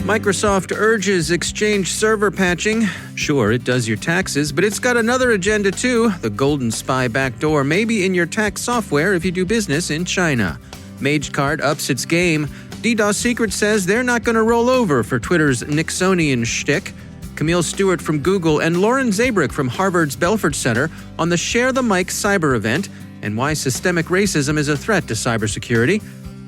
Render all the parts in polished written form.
Microsoft urges Exchange server patching. Sure, it does your taxes, but it's got another agenda too. The GoldenSpy backdoor may be in your tax software if you do business in China. MageCart ups its game. DDoS Secret says they're not going to roll over for Twitter's Nixonian shtick. Camille Stewart from Google and Lauren Zabrick from Harvard's Belfort Center on the Share the Mic cyber event and why systemic racism is a threat to cybersecurity.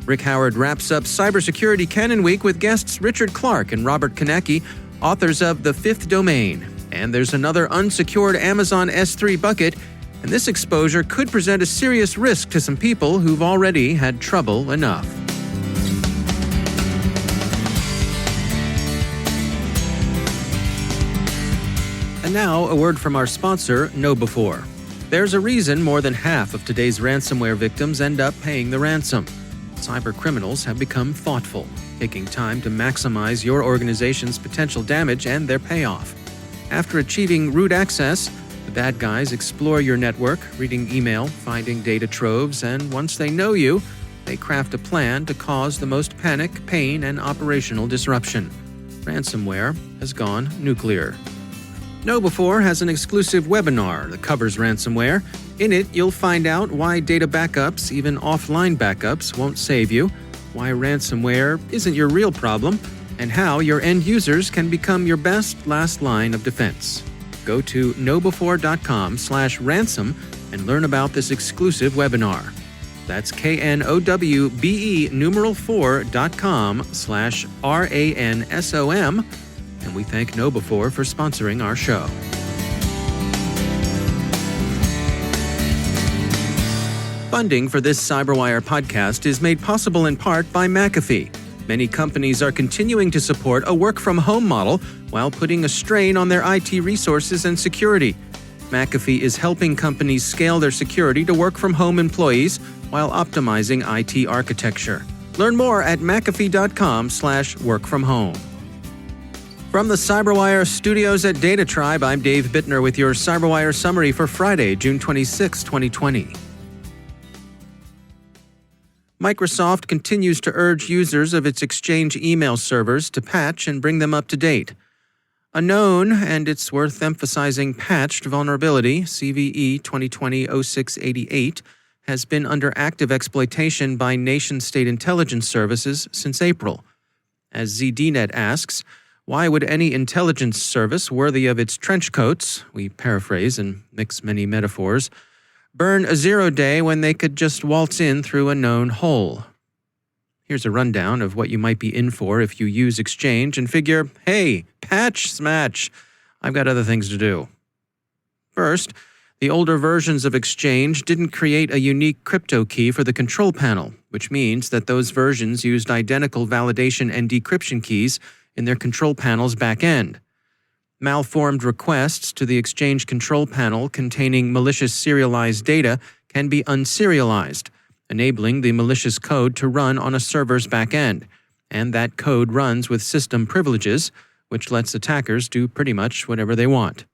Rick Howard wraps up Cybersecurity Canon Week with guests Richard Clark and Robert Konecki, authors of The Fifth Domain. And there's another unsecured Amazon S3 bucket, and this exposure could present a serious risk to some people who've already had trouble enough. And now, a word from our sponsor, KnowBe4. There's a reason more than half of today's ransomware victims end up paying the ransom. Cyber criminals have become thoughtful, taking time to maximize your organization's potential damage and their payoff. After achieving root access, the bad guys explore your network, reading email, finding data troves, and once they know you, they craft a plan to cause the most panic, pain, and operational disruption. Ransomware has gone nuclear. KnowBe4 has an exclusive webinar that covers ransomware. In it, you'll find out why data backups, even offline backups, won't save you, why ransomware isn't your real problem, and how your end users can become your best last line of defense. Go to knowbe4.com/ransom and learn about this exclusive webinar. That's knowbe4.com/ransom, and we thank KnowBe4 for sponsoring our show. Funding for this CyberWire podcast is made possible in part by McAfee. Many companies are continuing to support a work-from-home model while putting a strain on their IT resources and security. McAfee is helping companies scale their security to work-from-home employees while optimizing IT architecture. Learn more at mcafee.com/workfromhome. From the CyberWire studios at Data Tribe, I'm Dave Bittner with your CyberWire summary for Friday, June 26, 2020. Microsoft continues to urge users of its Exchange email servers to patch and bring them up to date. A known, and it's worth emphasizing, patched vulnerability, CVE 2020-0688, has been under active exploitation by nation-state intelligence services since April. As ZDNet asks, why would any intelligence service worthy of its trench coats, we paraphrase and mix many metaphors, burn a zero-day when they could just waltz in through a known hole? Here's a rundown of what you might be in for if you use Exchange and figure, hey, patch smatch, I've got other things to do. First, the older versions of Exchange didn't create a unique crypto key for the control panel, which means that those versions used identical validation and decryption keys in their control panel's back end. Malformed requests to the Exchange control panel containing malicious serialized data can be unserialized, enabling the malicious code to run on a server's back end, and that code runs with system privileges, which lets attackers do pretty much whatever they want.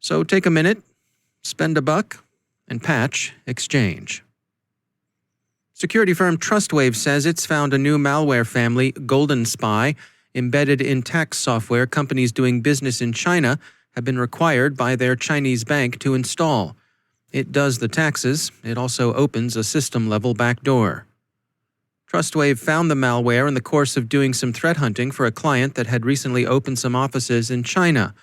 So take a minute, spend $1, and patch Exchange. Security firm TrustWave says it's found a new malware family, GoldenSpy, embedded in tax software companies doing business in China have been required by their Chinese bank to install. It does the taxes. It also opens a system-level backdoor. TrustWave found the malware in the course of doing some threat hunting for a client that had recently opened some offices in China.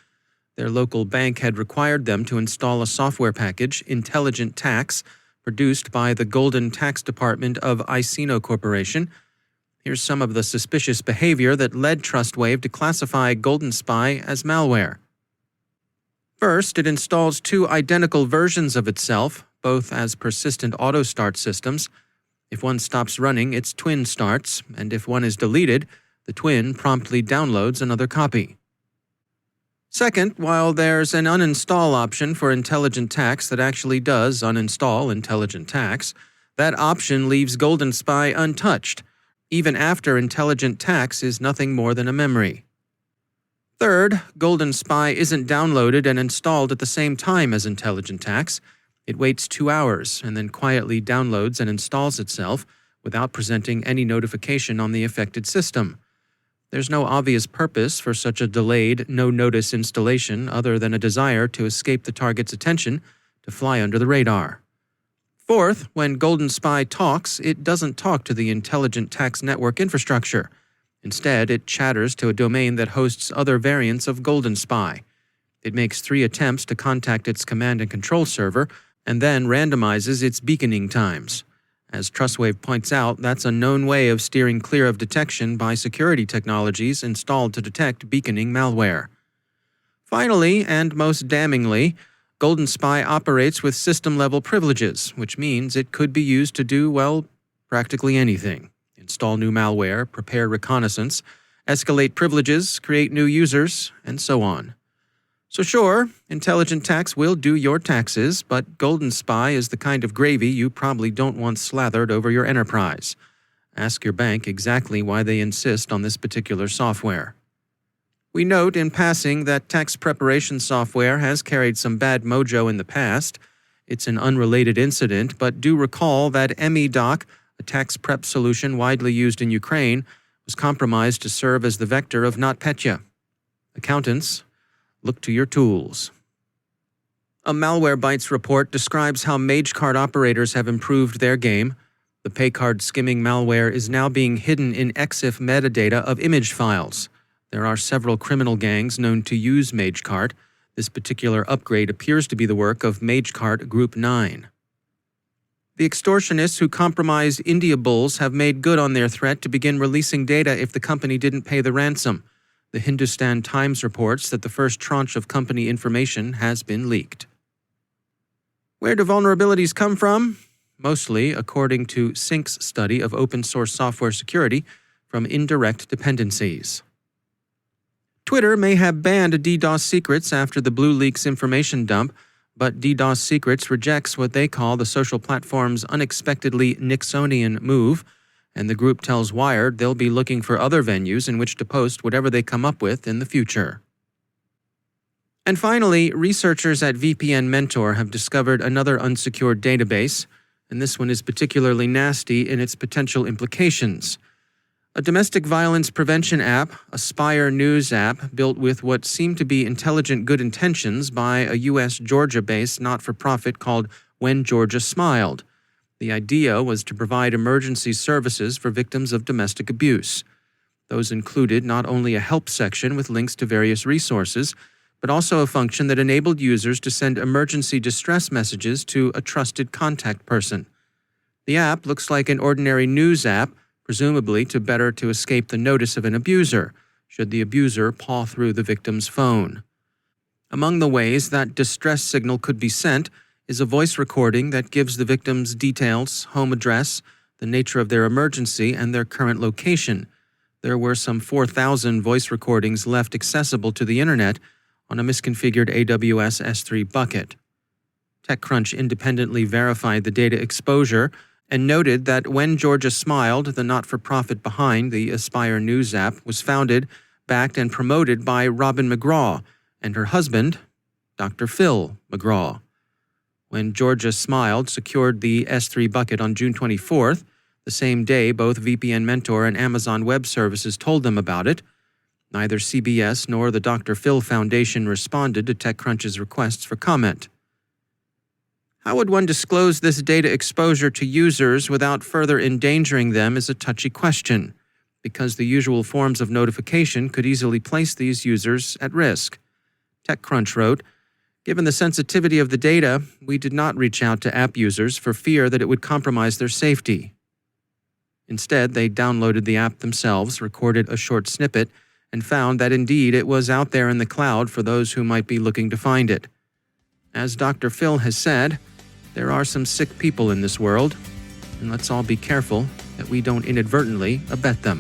Their local bank had required them to install a software package, Intelligent Tax, produced by the Golden Tax Department of Iceno Corporation. Here's some of the suspicious behavior that led TrustWave to classify GoldenSpy as malware. First, it installs 2 identical versions of itself, both as persistent auto-start systems. If one stops running, its twin starts, and if one is deleted, the twin promptly downloads another copy. Second, while there's an uninstall option for Intelligent Tax that actually does uninstall Intelligent Tax, that option leaves GoldenSpy untouched, even after Intelligent Tax is nothing more than a memory. Third, GoldenSpy isn't downloaded and installed at the same time as Intelligent Tax. It waits 2 hours and then quietly downloads and installs itself without presenting any notification on the affected system. There's no obvious purpose for such a delayed, no-notice installation other than a desire to escape the target's attention, to fly under the radar. Fourth, when GoldenSpy talks, it doesn't talk to the intelligent tax network infrastructure. Instead, it chatters to a domain that hosts other variants of GoldenSpy. It makes 3 attempts to contact its command and control server, and then randomizes its beaconing times. As Trustwave points out, that's a known way of steering clear of detection by security technologies installed to detect beaconing malware. Finally, and most damningly, GoldenSpy operates with system-level privileges, which means it could be used to do, well, practically anything. Install new malware, prepare reconnaissance, escalate privileges, create new users, and so on. So sure, intelligent tax will do your taxes, but GoldenSpy is the kind of gravy you probably don't want slathered over your enterprise. Ask your bank exactly why they insist on this particular software. We note in passing that tax preparation software has carried some bad mojo in the past. It's an unrelated incident, but do recall that MEDoc, a tax prep solution widely used in Ukraine, was compromised to serve as the vector of NotPetya. Accountants, look to your tools. A Malwarebytes report describes how MageCard operators have improved their game. The paycard skimming malware is now being hidden in EXIF metadata of image files. There are several criminal gangs known to use MageCard. This particular upgrade appears to be the work of MageCard Group 9. The extortionists who compromised India Bulls have made good on their threat to begin releasing data if the company didn't pay the ransom. The Hindustan Times reports that the first tranche of company information has been leaked. Where do vulnerabilities come from? Mostly, according to Sync's study of open-source software security, from indirect dependencies. Twitter may have banned DDoS Secrets after the BlueLeaks information dump, but DDoS Secrets rejects what they call the social platform's unexpectedly Nixonian move, and the group tells Wired they'll be looking for other venues in which to post whatever they come up with in the future. And finally, researchers at VPN Mentor have discovered another unsecured database, and this one is particularly nasty in its potential implications. A domestic violence prevention app, a Spire news app built with what seem to be intelligent good intentions by a U.S. Georgia-based not-for-profit called When Georgia Smiled. The idea was to provide emergency services for victims of domestic abuse. Those included not only a help section with links to various resources, but also a function that enabled users to send emergency distress messages to a trusted contact person. The app looks like an ordinary news app, presumably to escape the notice of an abuser, should the abuser paw through the victim's phone. Among the ways that distress signal could be sent is a voice recording that gives the victim's details, home address, the nature of their emergency, and their current location. There were some 4,000 voice recordings left accessible to the Internet on a misconfigured AWS S3 bucket. TechCrunch independently verified the data exposure and noted that When Georgia Smiled, the not-for-profit behind the Aspire News app, was founded, backed, and promoted by Robin McGraw and her husband, Dr. Phil McGraw. When Georgia Smiled secured the S3 bucket on June 24th, the same day both VPN Mentor and Amazon Web Services told them about it. Neither CBS nor the Dr. Phil Foundation responded to TechCrunch's requests for comment. How would one disclose this data exposure to users without further endangering them is a touchy question, because the usual forms of notification could easily place these users at risk. TechCrunch wrote, "Given the sensitivity of the data, we did not reach out to app users for fear that it would compromise their safety. Instead, they downloaded the app themselves, recorded a short snippet, and found that indeed it was out there in the cloud for those who might be looking to find it. As Dr. Phil has said, there are some sick people in this world, and let's all be careful that we don't inadvertently abet them."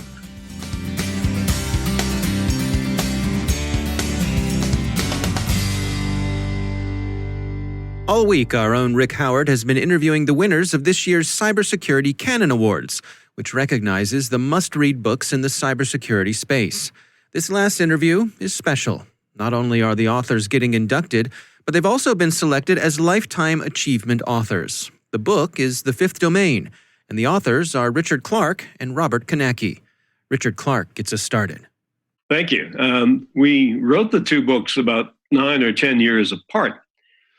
All week, our own Rick Howard has been interviewing the winners of this year's Cybersecurity Canon Awards, which recognizes the must-read books in the cybersecurity space. This last interview is special. Not only are the authors getting inducted, but they've also been selected as Lifetime Achievement authors. The book is The Fifth Domain, and the authors are Richard Clark and Robert Konecki. Richard Clark gets us started. Thank you. We wrote the two books about 9 or 10 years apart.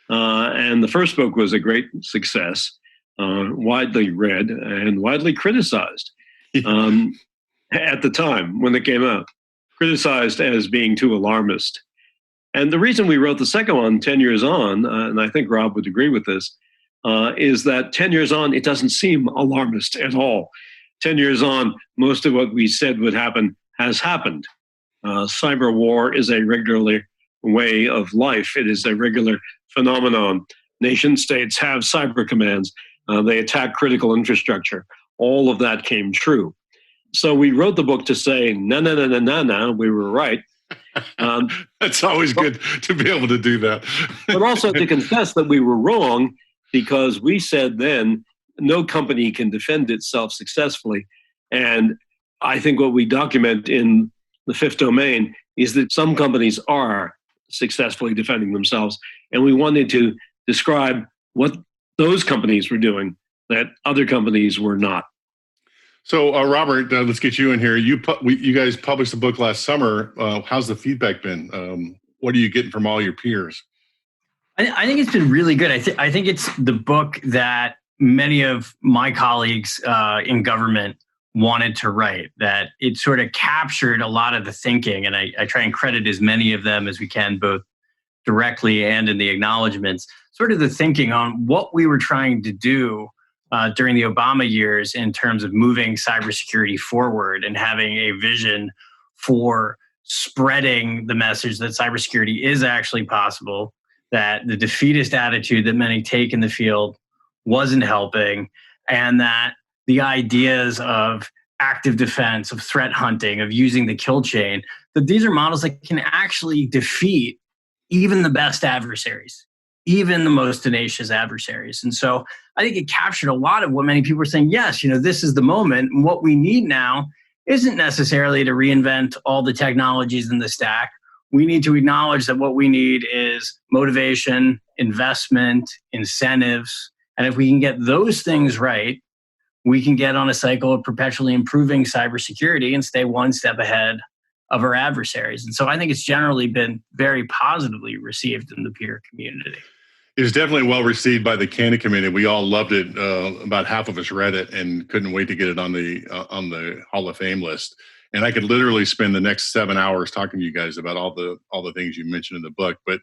And the first book was a great success, widely read and widely criticized at the time when it came out, criticized as being too alarmist. And the reason we wrote the second one 10 years on, and I think Rob would agree with this, is that 10 years on, it doesn't seem alarmist at all. 10 years on, most of what we said would happen has happened. Cyber war is a regular way of life. It is a regular phenomenon. Nation states have cyber commands. They attack critical infrastructure. All of that came true. So we wrote the book to say, no, we were right. That's always good to be able to do that. But also to confess that we were wrong, because we said then no company can defend itself successfully. And I think what we document in the fifth domain is that some companies are successfully defending themselves. And we wanted to describe what those companies were doing that other companies were not. So, Robert, let's get you in here. You guys published a book last summer. How's the feedback been? What are you getting from all your peers? I think it's been really good. I think it's the book that many of my colleagues in government wanted to write, that it sort of captured a lot of the thinking. And I try and credit as many of them as we can, both directly and in the acknowledgments, sort of the thinking on what we were trying to do during the Obama years in terms of moving cybersecurity forward and having a vision for spreading the message that cybersecurity is actually possible, that the defeatist attitude that many take in the field wasn't helping, and that the ideas of active defense, of threat hunting, of using the kill chain, that these are models that can actually defeat even the best adversaries, even the most tenacious adversaries. And so I think it captured a lot of what many people are saying. Yes, this is the moment. And what we need now isn't necessarily to reinvent all the technologies in the stack. We need to acknowledge that what we need is motivation, investment, incentives. And if we can get those things right, we can get on a cycle of perpetually improving cybersecurity and stay one step ahead of our adversaries. And so I think it's generally been very positively received in the peer community. It was definitely well received by the Cannon community. We all loved it. About half of us read it and couldn't wait to get it on the Hall of Fame list. And I could literally spend the next 7 hours talking to you guys about all the things you mentioned in the book. But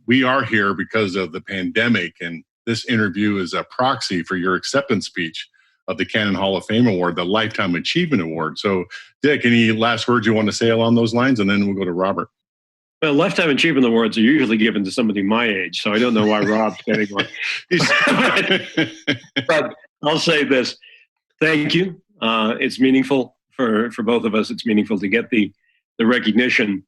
we are here because of the pandemic, and this interview is a proxy for your acceptance speech of the Cannon Hall of Fame Award, the Lifetime Achievement Award. So, Dick, any last words you want to say along those lines? And then we'll go to Robert. Well, Lifetime Achievement Awards are usually given to somebody my age, so I don't know why Rob's getting one. But I'll say this. Thank you. It's meaningful for both of us. It's meaningful to get the recognition.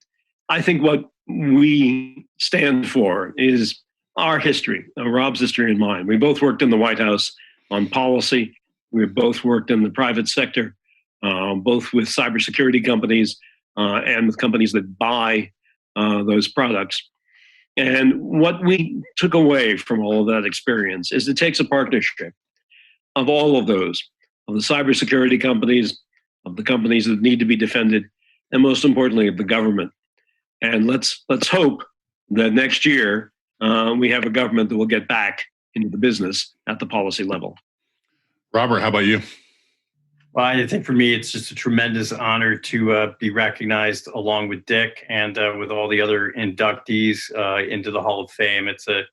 I think what we stand for is our history, Rob's history and mine. We both worked in the White House on policy. We both worked in the private sector, both with cybersecurity companies and with companies that buy those products. And what we took away from all of that experience is it takes a partnership of all of those, of the cybersecurity companies, of the companies that need to be defended, and most importantly, of the government. And let's hope that next year we have a government that will get back into the business at the policy level. Robert, how about you? Well, I think for me, it's just a tremendous honor to be recognized along with Dick and with all the other inductees into the Hall of Fame. It's an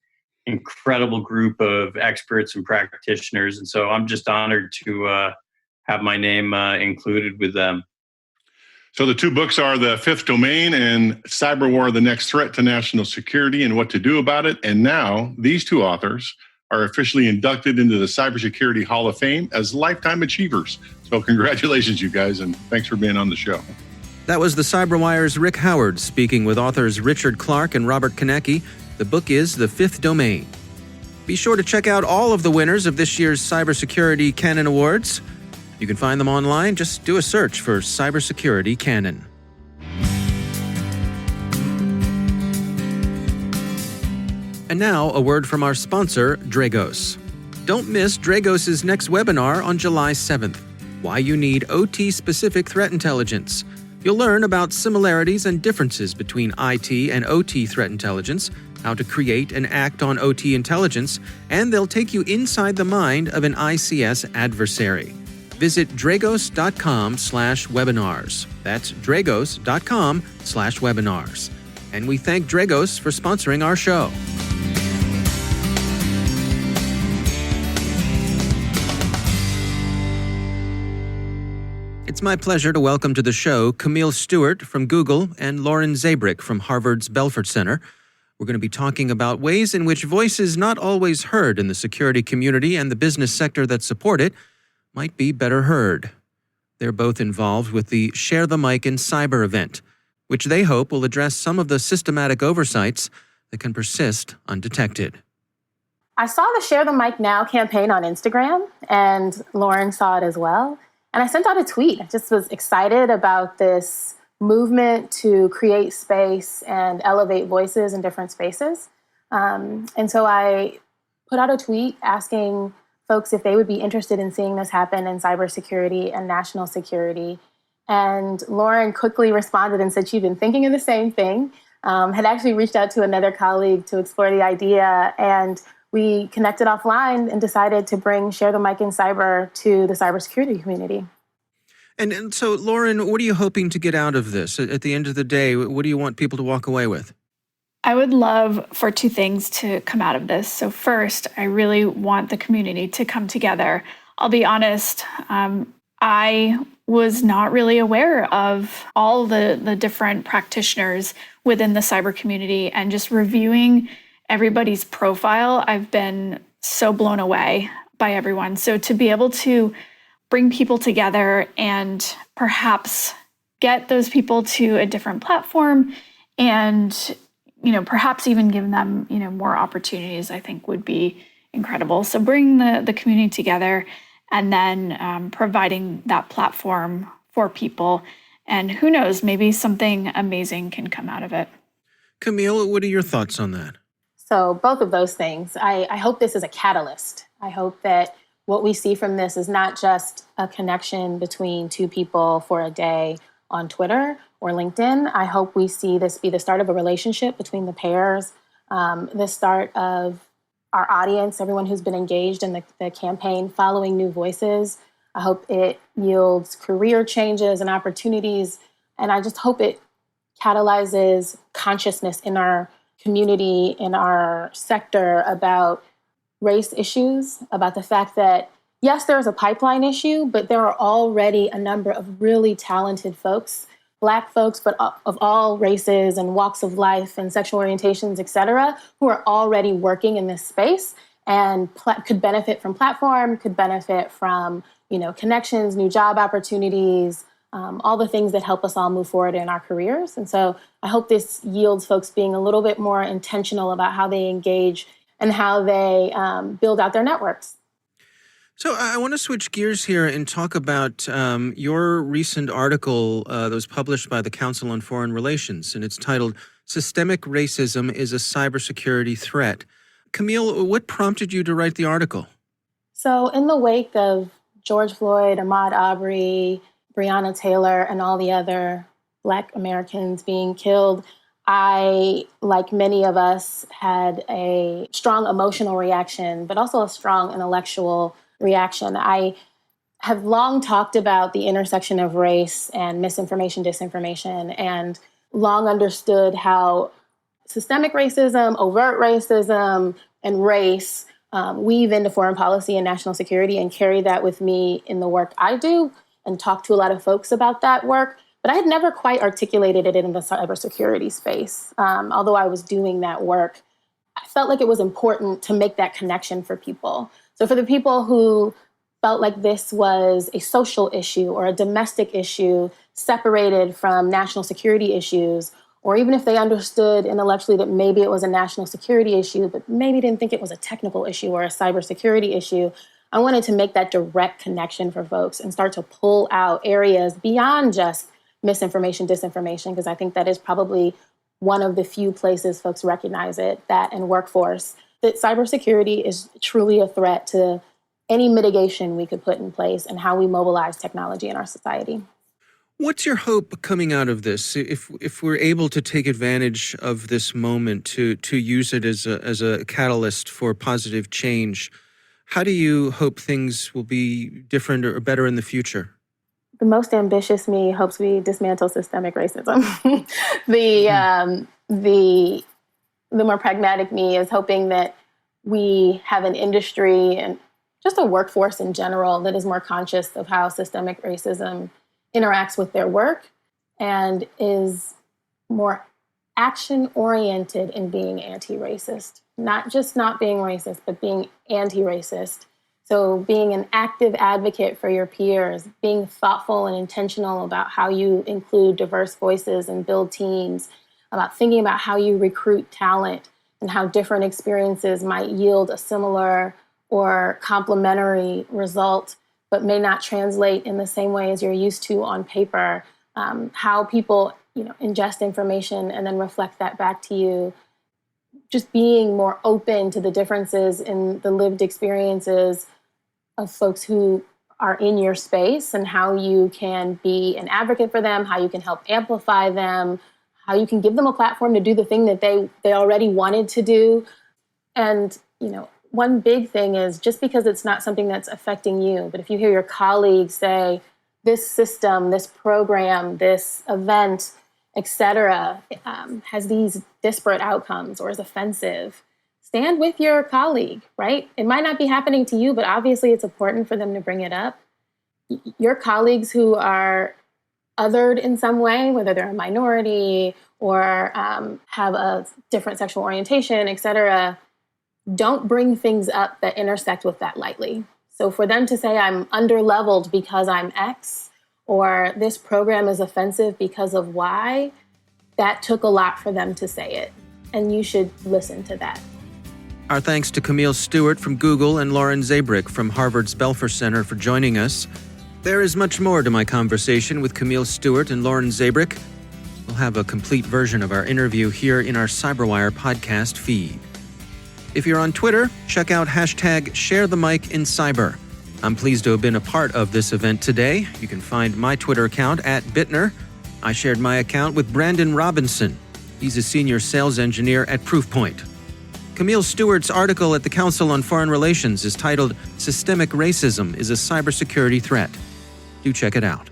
incredible group of experts and practitioners. And so I'm just honored to have my name included with them. So the two books are The Fifth Domain and Cyber War, The Next Threat to National Security and What to Do About It. And now these two authors are officially inducted into the Cybersecurity Hall of Fame as lifetime achievers. So congratulations, you guys, and thanks for being on the show. That was the CyberWire's Rick Howard speaking with authors Richard Clark and Robert Konecki. The book is The Fifth Domain. Be sure to check out all of the winners of this year's Cybersecurity Cannon Awards. You can find them online. Just do a search for Cybersecurity Cannon. And now, a word from our sponsor, Dragos. Don't miss Dragos' next webinar on July 7th. Why you need OT-specific threat intelligence. You'll learn about similarities and differences between IT and OT threat intelligence, how to create and act on OT intelligence, and they'll take you inside the mind of an ICS adversary. Visit dragos.com/webinars. That's dragos.com/webinars. And we thank Dragos for sponsoring our show. It's my pleasure to welcome to the show Camille Stewart from Google and Lauren Zabrick from Harvard's Belfort Center. We're going to be talking about ways in which voices not always heard in the security community and the business sector that support it might be better heard. They're both involved with the Share the Mic in Cyber event, which they hope will address some of the systematic oversights that can persist undetected. I saw the Share the Mic Now campaign on Instagram, and Lauren saw it as well. And I sent out a tweet. I just was excited about this movement to create space and elevate voices in different spaces. And so I put out a tweet asking folks if they would be interested in seeing this happen in cybersecurity and national security. And Lauren quickly responded and said she'd been thinking of the same thing, had actually reached out to another colleague to explore the idea, and we connected offline and decided to bring Share the Mic in Cyber to the cybersecurity community. And so, Lauren, what are you hoping to get out of this? At the end of the day, what do you want people to walk away with? I would love for two things to come out of this. So first, I really want the community to come together. I'll be honest, I was not really aware of all the different practitioners within the cyber community, and just reviewing everybody's profile, I've been so blown away by everyone. So to be able to bring people together and perhaps get those people to a different platform and, perhaps even give them, more opportunities, I think would be incredible. So bring the community together and then providing that platform for people. And who knows, maybe something amazing can come out of it. Camille, what are your thoughts on that? So both of those things. I hope this is a catalyst. I hope that what we see from this is not just a connection between two people for a day on Twitter or LinkedIn. I hope we see this be the start of a relationship between the pairs, the start of our audience, everyone who's been engaged in the campaign, following new voices. I hope it yields career changes and opportunities. And I just hope it catalyzes consciousness in our community, in our sector, about race issues, about the fact that, yes, there's a pipeline issue, but there are already a number of really talented folks, Black folks, but of all races and walks of life and sexual orientations, et cetera, who are already working in this space and could benefit from platform, could benefit from, connections, new job opportunities, all the things that help us all move forward in our careers. And so I hope this yields folks being a little bit more intentional about how they engage and how they build out their networks. So I want to switch gears here and talk about your recent article that was published by the Council on Foreign Relations, and it's titled "Systemic Racism is a Cybersecurity Threat." Camille, what prompted you to write the article? So in the wake of George Floyd, Ahmaud Arbery, Breonna Taylor, and all the other Black Americans being killed, I, like many of us, had a strong emotional reaction, but also a strong intellectual reaction. I have long talked about the intersection of race and misinformation, disinformation, and long understood how systemic racism, overt racism, and race weave into foreign policy and national security, and carry that with me in the work I do and talk to a lot of folks about that work. But I had never quite articulated it in the cybersecurity space. Although I was doing that work, I felt like it was important to make that connection for people. So for the people who felt like this was a social issue or a domestic issue separated from national security issues, or even if they understood intellectually that maybe it was a national security issue, but maybe didn't think it was a technical issue or a cybersecurity issue, I wanted to make that direct connection for folks and start to pull out areas beyond just misinformation, disinformation, because I think that is probably one of the few places folks recognize it, that in workforce, that cybersecurity is truly a threat to any mitigation we could put in place and how we mobilize technology in our society. What's your hope coming out of this? If we're able to take advantage of this moment to use it as a catalyst for positive change, how do you hope things will be different or better in the future? The most ambitious me hopes we dismantle systemic racism. The more pragmatic me is hoping that we have an industry and just a workforce in general that is more conscious of how systemic racism interacts with their work and is more action-oriented in being anti-racist. Not just not being racist, but being anti-racist. So being an active advocate for your peers, being thoughtful and intentional about how you include diverse voices and build teams, about thinking about how you recruit talent and how different experiences might yield a similar or complementary result, but may not translate in the same way as you're used to on paper. How people, ingest information and then reflect that back to you. Just being more open to the differences in the lived experiences of folks who are in your space and how you can be an advocate for them, how you can help amplify them, how you can give them a platform to do the thing that they already wanted to do. And, one big thing is just because it's not something that's affecting you, but if you hear your colleagues say, this system, this program, this event, etc., has these disparate outcomes or is offensive, stand with your colleague, right? It might not be happening to you, but obviously it's important for them to bring it up. Your colleagues who are othered in some way, whether they're a minority or have a different sexual orientation, etc., don't bring things up that intersect with that lightly. So for them to say I'm underleveled because I'm X, or this program is offensive because of Y, that took a lot for them to say it. And you should listen to that. Our thanks to Camille Stewart from Google and Lauren Zabrick from Harvard's Belfer Center for joining us. There is much more to my conversation with Camille Stewart and Lauren Zabrick. We'll have a complete version of our interview here in our CyberWire podcast feed. If you're on Twitter, check out #ShareTheMicInCyber. I'm pleased to have been a part of this event today. You can find my Twitter account @Bittner. I shared my account with Brandon Robinson. He's a senior sales engineer at Proofpoint. Camille Stewart's article at the Council on Foreign Relations is titled Systemic Racism is a Cybersecurity Threat. Do check it out.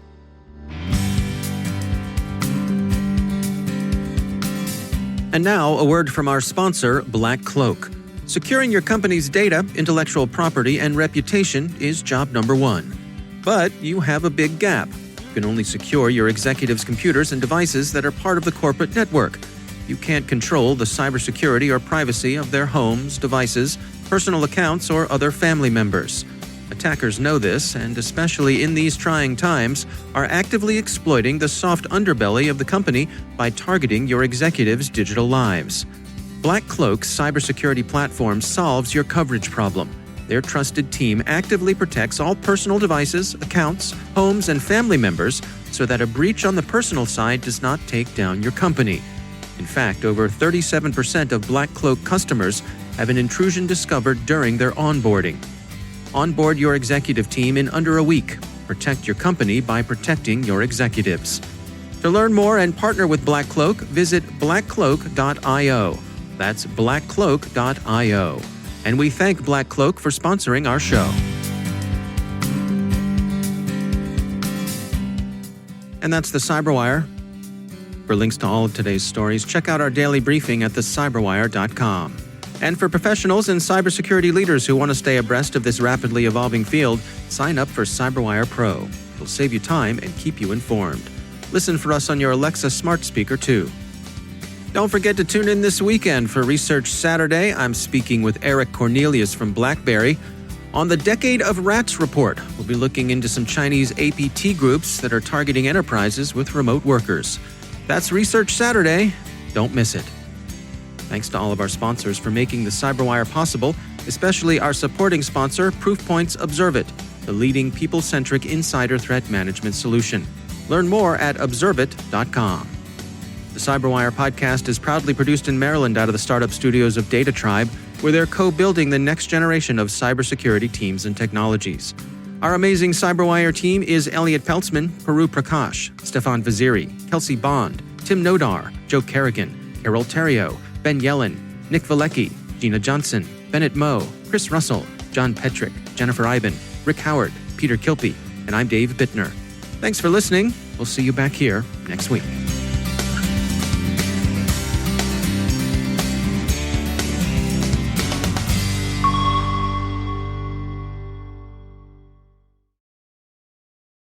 And now, a word from our sponsor, Black Cloak. Securing your company's data, intellectual property, and reputation is job number one. But you have a big gap. You can only secure your executives' computers and devices that are part of the corporate network. You can't control the cybersecurity or privacy of their homes, devices, personal accounts, or other family members. Attackers know this, and especially in these trying times, are actively exploiting the soft underbelly of the company by targeting your executives' digital lives. Black Cloak's cybersecurity platform solves your coverage problem. Their trusted team actively protects all personal devices, accounts, homes, and family members so that a breach on the personal side does not take down your company. In fact, over 37% of Black Cloak customers have an intrusion discovered during their onboarding. Onboard your executive team in under a week. Protect your company by protecting your executives. To learn more and partner with Black Cloak, visit blackcloak.io. That's blackcloak.io. And we thank Black Cloak for sponsoring our show. And that's the CyberWire. For links to all of today's stories, check out our daily briefing at thecyberwire.com. And for professionals and cybersecurity leaders who want to stay abreast of this rapidly evolving field, sign up for CyberWire Pro. It'll save you time and keep you informed. Listen for us on your Alexa smart speaker, too. Don't forget to tune in this weekend for Research Saturday. I'm speaking with Eric Cornelius from BlackBerry. On the Decade of Rats report, we'll be looking into some Chinese APT groups that are targeting enterprises with remote workers. That's Research Saturday. Don't miss it. Thanks to all of our sponsors for making the CyberWire possible, especially our supporting sponsor, Proofpoint's Observit, the leading people-centric insider threat management solution. Learn more at observit.com. The CyberWire podcast is proudly produced in Maryland out of the startup studios of Data Tribe, where they're co-building the next generation of cybersecurity teams and technologies. Our amazing CyberWire team is Elliot Peltzman, Peru Prakash, Stefan Vaziri, Kelsey Bond, Tim Nodar, Joe Kerrigan, Carol Terrio, Ben Yellen, Nick Valecki, Gina Johnson, Bennett Moe, Chris Russell, John Petrick, Jennifer Iben, Rick Howard, Peter Kilpie, and I'm Dave Bittner. Thanks for listening. We'll see you back here next week.